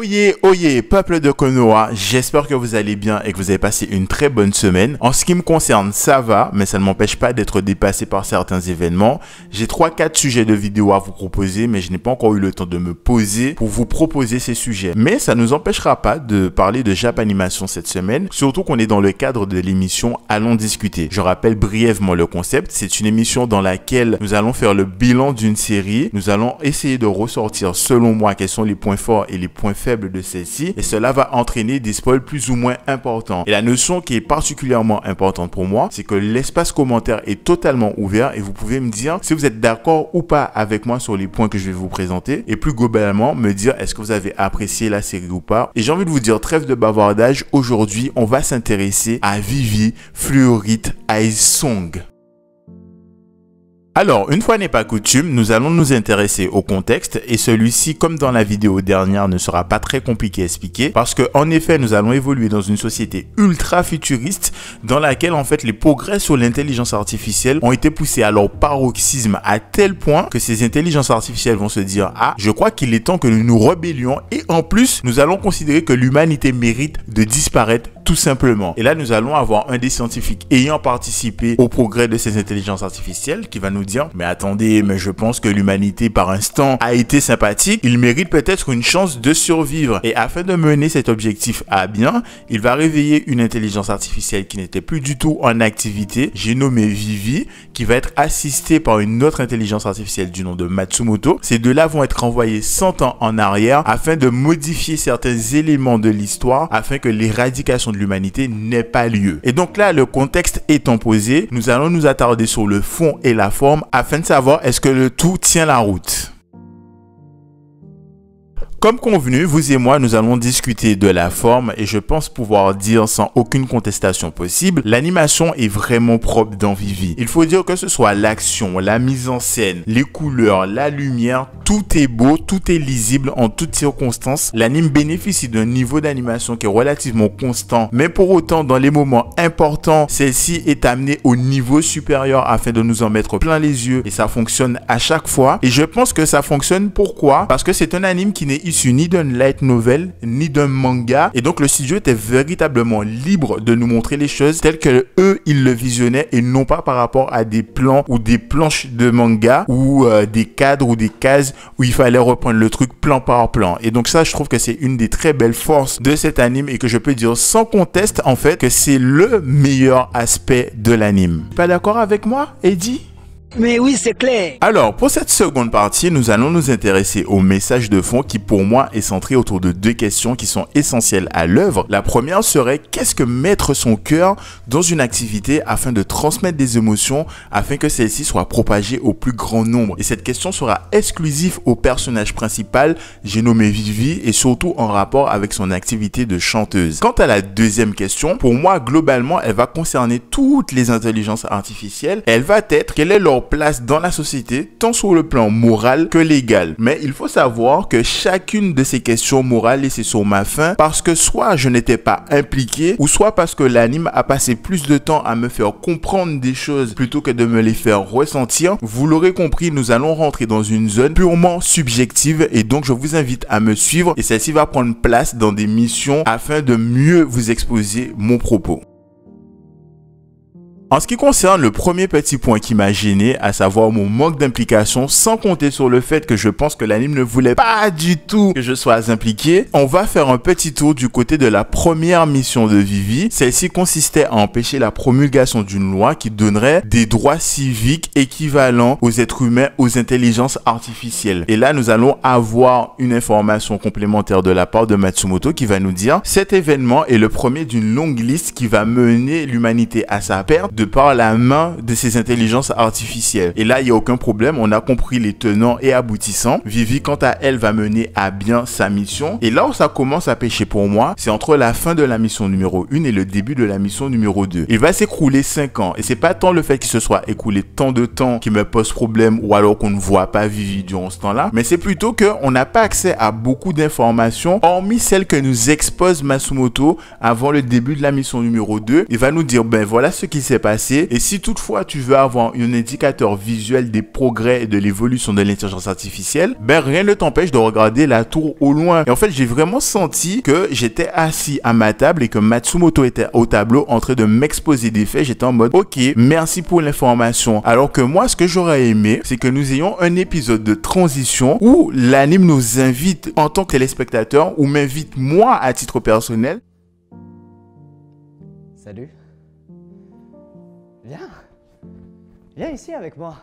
Oyez, oyez, peuple de Konoha, j'espère que vous allez bien et que vous avez passé une très bonne semaine. En ce qui me concerne, ça va, mais ça ne m'empêche pas d'être dépassé par certains événements. J'ai 3-4 sujets de vidéo à vous proposer, mais je n'ai pas encore eu le temps de me poser pour vous proposer ces sujets. Mais ça ne nous empêchera pas de parler de Japanimation cette semaine, surtout qu'on est dans le cadre de l'émission Allons discuter. Je rappelle brièvement le concept, c'est une émission dans laquelle nous allons faire le bilan d'une série. Nous allons essayer de ressortir, selon moi, quels sont les points forts et les points faibles de celle-ci, et cela va entraîner des spoils plus ou moins importants. Et la notion qui est particulièrement importante pour moi, c'est que l'espace commentaire est totalement ouvert et vous pouvez me dire si vous êtes d'accord ou pas avec moi sur les points que je vais vous présenter, et plus globalement me dire est-ce que vous avez apprécié la série ou pas. Et j'ai envie de vous dire, trêve de bavardage, aujourd'hui on va s'intéresser à Vivy Fluorite Aesong. Alors, une fois n'est pas coutume, nous allons nous intéresser au contexte et celui-ci, comme dans la vidéo dernière, ne sera pas très compliqué à expliquer parce que, en effet, nous allons évoluer dans une société ultra futuriste dans laquelle, en fait, les progrès sur l'intelligence artificielle ont été poussés à leur paroxysme à tel point que ces intelligences artificielles vont se dire « Ah, je crois qu'il est temps que nous nous rébellions et en plus, nous allons considérer que l'humanité mérite de disparaître tout simplement. » Et là, nous allons avoir un des scientifiques ayant participé au progrès de ces intelligences artificielles qui va nous dire « Mais attendez, mais je pense que l'humanité par instant a été sympathique, il mérite peut-être une chance de survivre. » Et afin de mener cet objectif à bien, il va réveiller une intelligence artificielle qui n'était plus du tout en activité, j'ai nommé Vivy, qui va être assistée par une autre intelligence artificielle du nom de Matsumoto. Ces deux-là vont être renvoyés 100 ans en arrière afin de modifier certains éléments de l'histoire afin que l'éradication de l'humanité n'ait pas lieu. Et donc là, le contexte étant posé, nous allons nous attarder sur le fond et la forme afin de savoir est-ce que le tout tient la route. Comme convenu, vous et moi, nous allons discuter de la forme et je pense pouvoir dire sans aucune contestation possible, l'animation est vraiment propre dans Vivy. Il faut dire que ce soit l'action, la mise en scène, les couleurs, la lumière, tout est beau, tout est lisible en toutes circonstances. L'anime bénéficie d'un niveau d'animation qui est relativement constant, mais pour autant, dans les moments importants, celle-ci est amenée au niveau supérieur afin de nous en mettre plein les yeux et ça fonctionne à chaque fois. Et je pense que ça fonctionne pourquoi? Parce que c'est un anime qui n'est issu ni d'un light novel, ni d'un manga. Et donc, le studio était véritablement libre de nous montrer les choses telles que eux, ils le visionnaient et non pas par rapport à des plans ou des planches de manga ou des cadres ou des cases où il fallait reprendre le truc plan par plan. Et donc ça, je trouve que c'est une des très belles forces de cet anime et que je peux dire sans conteste, en fait, que c'est le meilleur aspect de l'anime. Pas d'accord avec moi, Eddie? Mais oui, c'est clair. Alors, pour cette seconde partie, nous allons nous intéresser au message de fond qui, pour moi, est centré autour de deux questions qui sont essentielles à l'œuvre. La première serait, qu'est-ce que mettre son cœur dans une activité afin de transmettre des émotions, afin que celle-ci soit propagée au plus grand nombre? Et cette question sera exclusive au personnage principal, j'ai nommé Vivy, et surtout en rapport avec son activité de chanteuse. Quant à la deuxième question, pour moi, globalement, elle va concerner toutes les intelligences artificielles. Elle va être, quelle est leur place dans la société, tant sur le plan moral que légal. Mais il faut savoir que chacune de ces questions morales laissées sur ma faim parce que soit je n'étais pas impliqué, ou soit parce que l'anime a passé plus de temps à me faire comprendre des choses plutôt que de me les faire ressentir. Vous l'aurez compris, nous allons rentrer dans une zone purement subjective et donc je vous invite à me suivre et celle-ci va prendre place dans des missions afin de mieux vous exposer mon propos. En ce qui concerne le premier petit point qui m'a gêné, à savoir mon manque d'implication, sans compter sur le fait que je pense que l'anime ne voulait pas du tout que je sois impliqué, on va faire un petit tour du côté de la première mission de Vivy. Celle-ci consistait à empêcher la promulgation d'une loi qui donnerait des droits civiques équivalents aux êtres humains, aux intelligences artificielles. Et là, nous allons avoir une information complémentaire de la part de Matsumoto qui va nous dire « Cet événement est le premier d'une longue liste qui va mener l'humanité à sa perte de par la main de ces intelligences artificielles. » Et là, il n'y a aucun problème, on a compris les tenants et aboutissants. Vivy, quant à elle, va mener à bien sa mission. Et là où ça commence à pêcher pour moi, c'est entre la fin de la mission numéro 1 et le début de la mission numéro 2. Il va s'écrouler 5 ans. Et c'est pas tant le fait qu'il se soit écoulé tant de temps qui me pose problème ou alors qu'on ne voit pas Vivy durant ce temps-là, mais c'est plutôt qu'on n'a pas accès à beaucoup d'informations, hormis celles que nous expose Matsumoto avant le début de la mission numéro 2. Il va nous dire, ben voilà ce qui s'est passé. Et si toutefois tu veux avoir un indicateur visuel des progrès et de l'évolution de l'intelligence artificielle, ben rien ne t'empêche de regarder la tour au loin. Et en fait, j'ai vraiment senti que j'étais assis à ma table et que Matsumoto était au tableau en train de m'exposer des faits. J'étais en mode, ok, merci pour l'information. Alors que moi, ce que j'aurais aimé, c'est que nous ayons un épisode de transition où l'anime nous invite en tant que téléspectateur ou m'invite moi à titre personnel. Salut. Viens. Viens ici avec moi.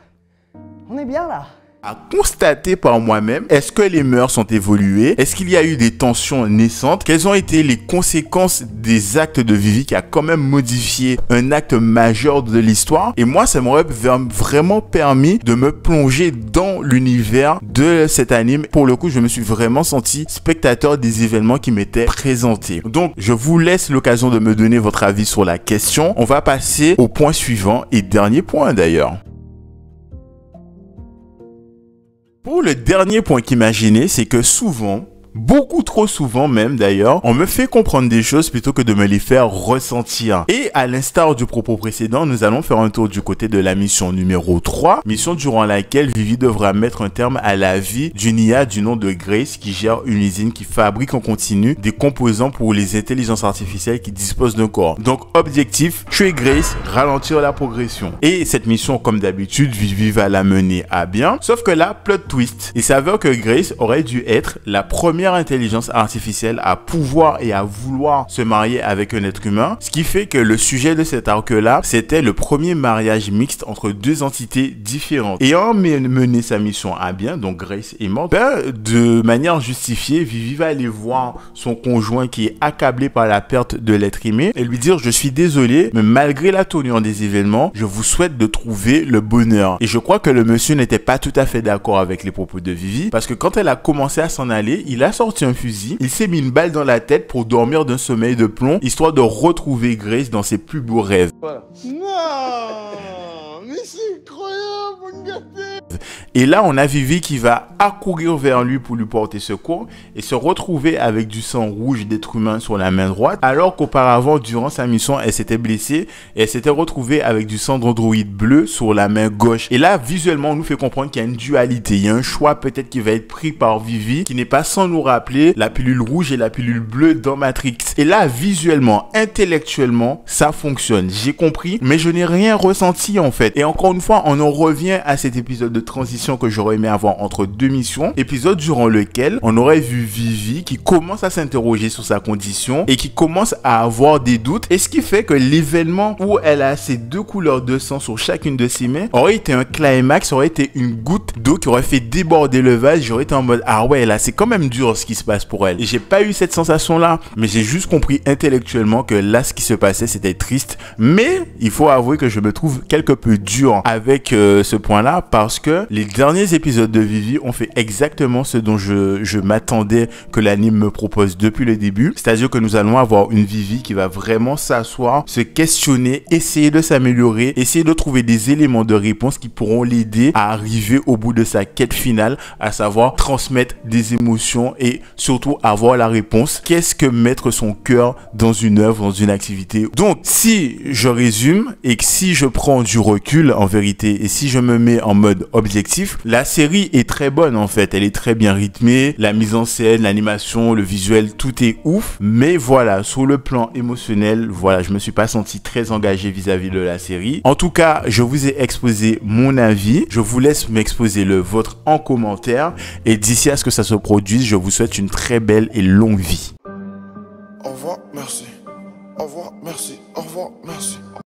On est bien là. À constater par moi-même, est-ce que les mœurs sont évoluées? Est-ce qu'il y a eu des tensions naissantes? Quelles ont été les conséquences des actes de Vivi qui a quand même modifié un acte majeur de l'histoire? Et moi, ça m'aurait vraiment permis de me plonger dans l'univers de cet anime. Pour le coup, je me suis vraiment senti spectateur des événements qui m'étaient présentés. Donc, je vous laisse l'occasion de me donner votre avis sur la question. On va passer au point suivant et dernier point d'ailleurs. Pour le dernier point qui m'a gêné, c'est que souvent, beaucoup trop souvent même d'ailleurs, on me fait comprendre des choses plutôt que de me les faire ressentir. Et à l'instar du propos précédent, nous allons faire un tour du côté de la mission numéro 3, mission durant laquelle Vivi devra mettre un terme à la vie d'une IA du nom de Grace qui gère une usine qui fabrique en continu des composants pour les intelligences artificielles qui disposent d'un corps. Donc objectif, tuer Grace, ralentir la progression. Et cette mission, comme d'habitude, Vivi va la mener à bien. Sauf que là, plot twist, il s'avère que Grace aurait dû être la première intelligence artificielle à pouvoir et à vouloir se marier avec un être humain, ce qui fait que le sujet de cet arc-là, c'était le premier mariage mixte entre deux entités différentes. Ayant mené sa mission à bien, donc Grace est morte, de manière justifiée, Vivi va aller voir son conjoint qui est accablé par la perte de l'être aimé et lui dire: je suis désolé, mais malgré la tournure des événements, je vous souhaite de trouver le bonheur. Et je crois que le monsieur n'était pas tout à fait d'accord avec les propos de Vivi, parce que quand elle a commencé à s'en aller, il a sorti un fusil, il s'est mis une balle dans la tête pour dormir d'un sommeil de plomb, histoire de retrouver Grace dans ses plus beaux rêves. Voilà. Non, mais c'est incroyable, mon gâté. Et là, on a Vivi qui va accourir vers lui pour lui porter secours et se retrouver avec du sang rouge d'être humain sur la main droite, alors qu'auparavant, durant sa mission, elle s'était blessée et elle s'était retrouvée avec du sang d'androïde bleu sur la main gauche. Et là, visuellement, on nous fait comprendre qu'il y a une dualité, il y a un choix peut-être qui va être pris par Vivi, qui n'est pas sans nous rappeler la pilule rouge et la pilule bleue dans Matrix. Et là, visuellement, intellectuellement, ça fonctionne. J'ai compris, mais je n'ai rien ressenti en fait. Et encore une fois, on en revient à cet épisode de transition que j'aurais aimé avoir entre deux missions, épisode durant lequel on aurait vu Vivi qui commence à s'interroger sur sa condition et qui commence à avoir des doutes, et ce qui fait que l'événement où elle a ces deux couleurs de sang sur chacune de ses mains aurait été un climax, aurait été une goutte d'eau qui aurait fait déborder le vase. J'aurais été en mode: ah ouais, là c'est quand même dur ce qui se passe pour elle. Et j'ai pas eu cette sensation là, mais j'ai juste compris intellectuellement que là ce qui se passait c'était triste. Mais il faut avouer que je me trouve quelque peu dur avec ce point là, parce que les derniers épisodes de Vivi ont fait exactement ce dont je m'attendais que l'anime me propose depuis le début. C'est-à-dire que nous allons avoir une Vivi qui va vraiment s'asseoir, se questionner, essayer de s'améliorer, essayer de trouver des éléments de réponse qui pourront l'aider à arriver au bout de sa quête finale, à savoir transmettre des émotions et surtout avoir la réponse. Qu'est-ce que mettre son cœur dans une œuvre, dans une activité? Donc, si je résume et que si je prends du recul en vérité et si je me mets en mode objectif, la série est très bonne en fait, elle est très bien rythmée, la mise en scène, l'animation, le visuel, tout est ouf, mais voilà, sur le plan émotionnel, voilà, je me suis pas senti très engagé vis-à-vis de la série. En tout cas, je vous ai exposé mon avis, je vous laisse m'exposer le vôtre en commentaire, et d'ici à ce que ça se produise, je vous souhaite une très belle et longue vie. Au revoir, merci. Au revoir, merci. Au revoir, merci.